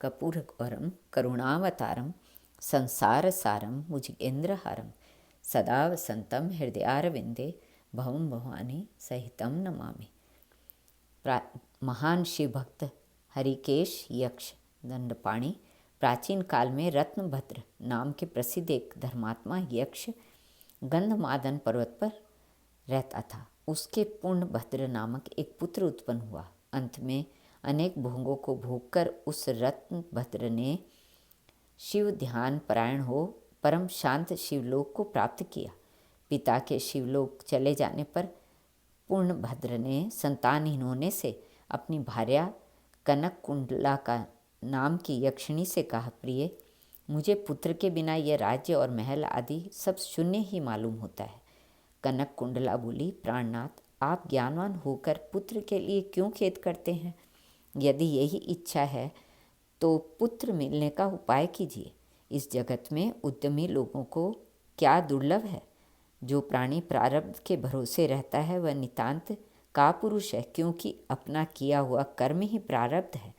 कर्पूरगौरम करुणावतारम संसारसारम भुजगेन्द्रहारम सदा वसंतम हृदयारविंदे भवम भवानी सहितम नमामि। महान शिव भक्त हरिकेश यक्ष दंडपाणि प्राचीन काल में रत्नभद्र नाम के प्रसिद्ध एक धर्मात्मा यक्ष गंधमादन पर्वत पर रहता था। उसके पूर्णभद्र नामक एक पुत्र उत्पन्न हुआ। अंत में अनेक भोगों को भोगकर उस रत्नभद्र ने शिव ध्यान परायण हो परम शांत शिवलोक को प्राप्त किया। पिता के शिवलोक चले जाने पर पूर्णभद्र ने संतानहीन होने से अपनी भार्या कनक कुंडला का नाम की यक्षिणी से कहा, प्रिय, मुझे पुत्र के बिना यह राज्य और महल आदि सब शून्य ही मालूम होता है। कनक कुंडला बोली, प्राणनाथ, आप ज्ञानवान होकर पुत्र के लिए क्यों खेद करते हैं? यदि यही इच्छा है तो पुत्र मिलने का उपाय कीजिए। इस जगत में उद्यमी लोगों को क्या दुर्लभ है। जो प्राणी प्रारब्ध के भरोसे रहता है वह नितांत कापुरुष है, क्योंकि अपना किया हुआ कर्म ही प्रारब्ध है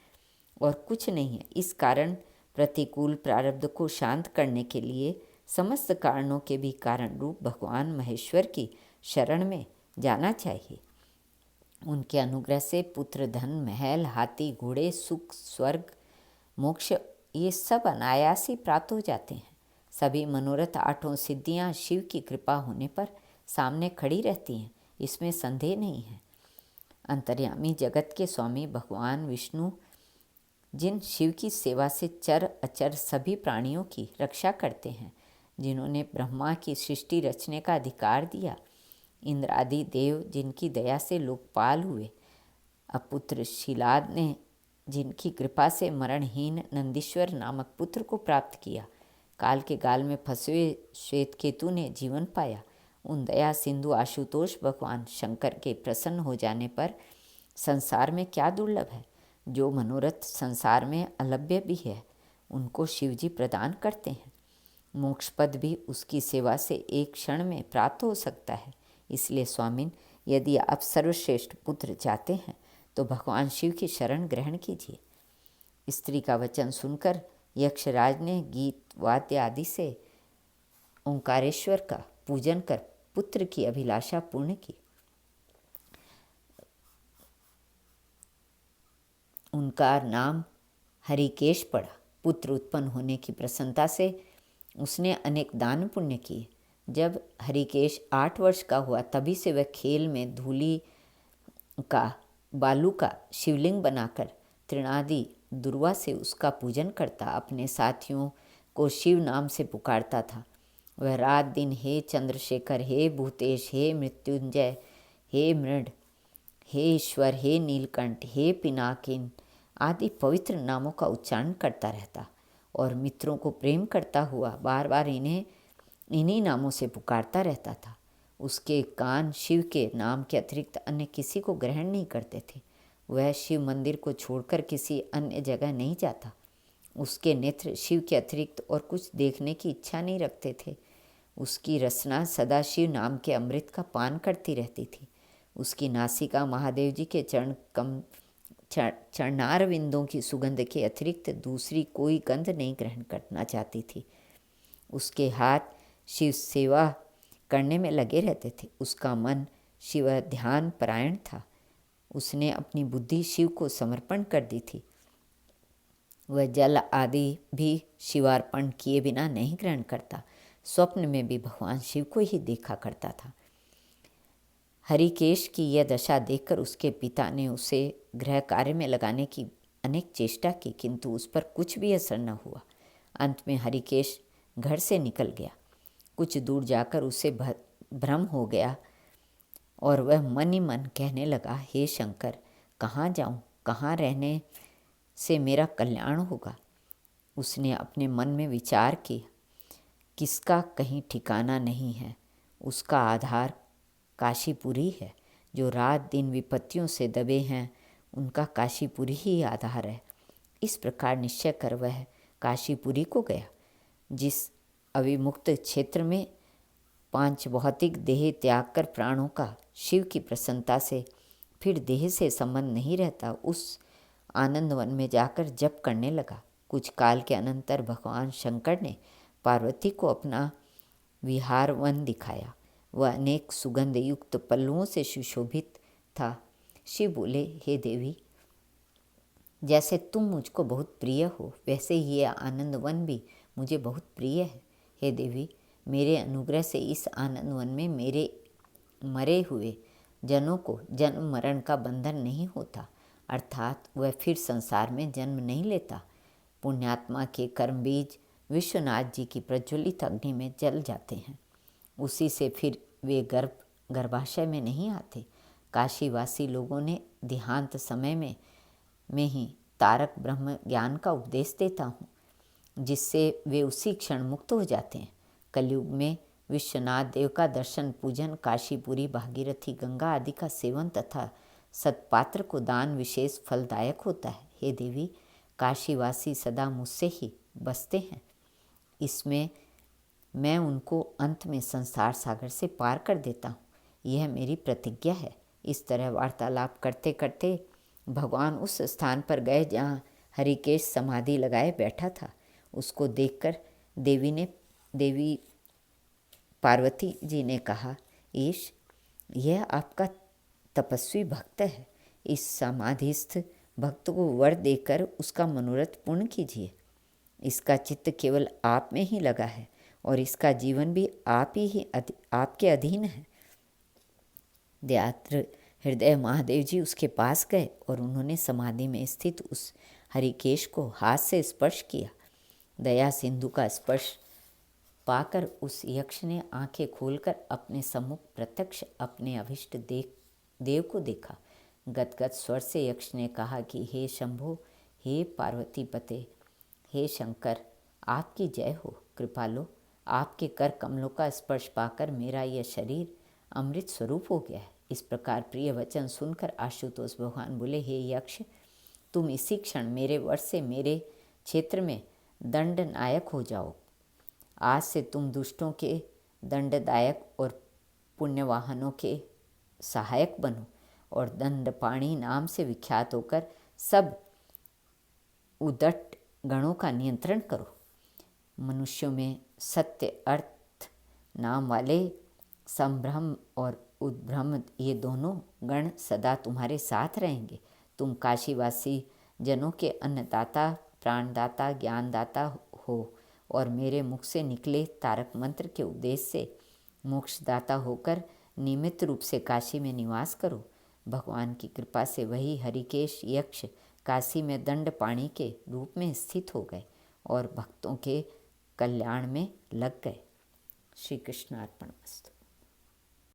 और कुछ नहीं है। इस कारण प्रतिकूल प्रारब्ध को शांत करने के लिए समस्त कारणों के भी कारण रूप भगवान महेश्वर की शरण में जाना चाहिए। उनके अनुग्रह से पुत्र, धन, महल, हाथी, घोड़े, सुख, स्वर्ग, मोक्ष ये सब अनायास ही प्राप्त हो जाते हैं। सभी मनोरथ आठों सिद्धियां शिव की कृपा होने पर सामने खड़ी रहती हैं, इसमें संदेह नहीं है। अंतर्यामी जगत के स्वामी भगवान विष्णु जिन शिव की सेवा से चर अचर सभी प्राणियों की रक्षा करते हैं, जिन्होंने ब्रह्मा की सृष्टि रचने का अधिकार दिया, इंद्र आदि देव जिनकी दया से लोकपाल हुए, अपुत्र शिलाद ने जिनकी कृपा से मरणहीन नंदीश्वर नामक पुत्र को प्राप्त किया, काल के गाल में फंसे हुए श्वेत केतु ने जीवन पाया, उन दया सिंधु आशुतोष भगवान शंकर के प्रसन्न हो जाने पर संसार में क्या दुर्लभ है। जो मनोरथ संसार में अलभ्य भी है उनको शिवजी प्रदान करते हैं। मोक्ष पद भी उसकी सेवा से एक क्षण में प्राप्त हो सकता है। इसलिए स्वामिन, यदि आप सर्वश्रेष्ठ पुत्र चाहते हैं तो भगवान शिव की शरण ग्रहण कीजिए। स्त्री का वचन सुनकर यक्षराज ने गीत वाद्य आदि से ओंकारेश्वर का पूजन कर पुत्र की अभिलाषा पूर्ण की। उनका नाम हरिकेश पड़ा। पुत्र उत्पन्न होने की प्रसन्नता से उसने अनेक दान पुण्य किए। जब हरिकेश 8 वर्ष का हुआ तभी से वह खेल में धूली का बालू का शिवलिंग बनाकर तृणादि दुर्वा से उसका पूजन करता, अपने साथियों को शिव नाम से पुकारता था। वह रात दिन हे चंद्रशेखर, हे भूतेश, हे मृत्युंजय, हे मृड, हे ईश्वर, हे नीलकंठ, हे पिनाकिन आदि पवित्र नामों का उच्चारण करता रहता और मित्रों को प्रेम करता हुआ बार बार इन्हीं नामों से पुकारता रहता था। उसके कान शिव के नाम के अतिरिक्त अन्य किसी को ग्रहण नहीं करते थे। वह शिव मंदिर को छोड़कर किसी अन्य जगह नहीं जाता। उसके नेत्र शिव के अतिरिक्त और कुछ देखने की इच्छा नहीं रखते थे। उसकी रसना सदा शिव नाम के अमृत का पान करती रहती थी। उसकी नासिका महादेव जी के चरणारविंदों की सुगंध के अतिरिक्त दूसरी कोई गंध नहीं ग्रहण करना चाहती थी। उसके हाथ शिव सेवा करने में लगे रहते थे। उसका मन शिव ध्यान परायण था। उसने अपनी बुद्धि शिव को समर्पण कर दी थी। वह जल आदि भी शिवार्पण किए बिना नहीं ग्रहण करता। स्वप्न में भी भगवान शिव को ही देखा करता था। हरिकेश की यह दशा देखकर उसके पिता ने उसे गृह कार्य में लगाने की अनेक चेष्टा की, किंतु उस पर कुछ भी असर न हुआ। अंत में हरिकेश घर से निकल गया। कुछ दूर जाकर उसे भ्रम हो गया और वह मन ही मन कहने लगा, हे शंकर, कहाँ जाऊँ, कहाँ रहने से मेरा कल्याण होगा। उसने अपने मन में विचार किया, किसका कहीं ठिकाना नहीं है, उसका आधार काशीपुरी है। जो रात दिन विपत्तियों से दबे हैं उनका काशीपुरी ही आधार है। इस प्रकार निश्चय कर वह काशीपुरी को गया। जिस अविमुक्त क्षेत्र में 5 भौतिक देह त्याग कर प्राणों का शिव की प्रसन्नता से फिर देह से संबंध नहीं रहता, उस आनंद वन में जाकर जप करने लगा। कुछ काल के अनंतर भगवान शंकर ने पार्वती को अपना विहार वन दिखाया। वह अनेक सुगंध युक्त पल्लुओं से सुशोभित था। शिव बोले, हे देवी, जैसे तुम मुझको बहुत प्रिय हो, वैसे ही ये आनंद वन भी मुझे बहुत प्रिय है। हे देवी, मेरे अनुग्रह से इस आनंद वन में मेरे मरे हुए जनों को जन्म मरण का बंधन नहीं होता, अर्थात वह फिर संसार में जन्म नहीं लेता। पुण्यात्मा के कर्म बीज विश्वनाथ जी की प्रज्वलित अग्नि में जल जाते हैं, उसी से फिर वे गर्भाशय में नहीं आते। काशीवासी लोगों ने देहांत समय में ही तारक ब्रह्म ज्ञान का उपदेश देता हूँ, जिससे वे उसी क्षण मुक्त हो जाते हैं। कलयुग में विश्वनाथ देव का दर्शन, पूजन, काशीपुरी, भागीरथी, गंगा आदि का सेवन तथा सत्पात्र को दान विशेष फलदायक होता है। हे देवी, काशीवासी सदा मुझसे ही बसते हैं, इसमें मैं उनको अंत में संसार सागर से पार कर देता हूँ, यह मेरी प्रतिज्ञा है। इस तरह वार्तालाप करते करते भगवान उस स्थान पर गए जहाँ हरिकेश समाधि लगाए बैठा था। उसको देखकर देवी पार्वती जी ने कहा, ईश, यह आपका तपस्वी भक्त है। इस समाधिस्थ भक्त को वर देकर उसका मनोरथ पूर्ण कीजिए। इसका चित्त केवल आप में ही लगा है और इसका जीवन भी आपके अधीन है। दयाद्र हृदय महादेव जी उसके पास गए और उन्होंने समाधि में स्थित उस हरिकेश को हाथ से स्पर्श किया। दया सिंधु का स्पर्श पाकर उस यक्ष ने आंखें खोलकर अपने सम्मुख प्रत्यक्ष अपने अभिष्ट देव को देखा। गदगद स्वर से यक्ष ने कहा कि हे शंभो, हे पार्वती पते, हे शंकर, आपकी जय हो। कृपालो, आपके कर कमलों का स्पर्श पाकर मेरा यह शरीर अमृत स्वरूप हो गया है। इस प्रकार प्रिय वचन सुनकर आशुतोष भगवान बोले, हे यक्ष, तुम इसी क्षण मेरे वश से मेरे क्षेत्र में दंड नायक हो जाओ। आज से तुम दुष्टों के दंडदायक और पुण्यवाहनों के सहायक बनो और दंडपाणी नाम से विख्यात होकर सब उदट गणों का नियंत्रण करो। मनुष्यों में सत्य अर्थ नाम वाले संभ्रम और उद्भ्रम, ये दोनों गण सदा तुम्हारे साथ रहेंगे। तुम काशीवासी जनों के अन्नदाता, प्राणदाता, ज्ञानदाता हो और मेरे मुख से निकले तारक मंत्र के उपदेश से मोक्षदाता होकर नियमित रूप से काशी में निवास करो। भगवान की कृपा से वही हरिकेश यक्ष काशी में दंडपाणी के रूप में स्थित हो गए और भक्तों के कल्याण में लग गए। श्री कृष्ण अर्पणमस्तु।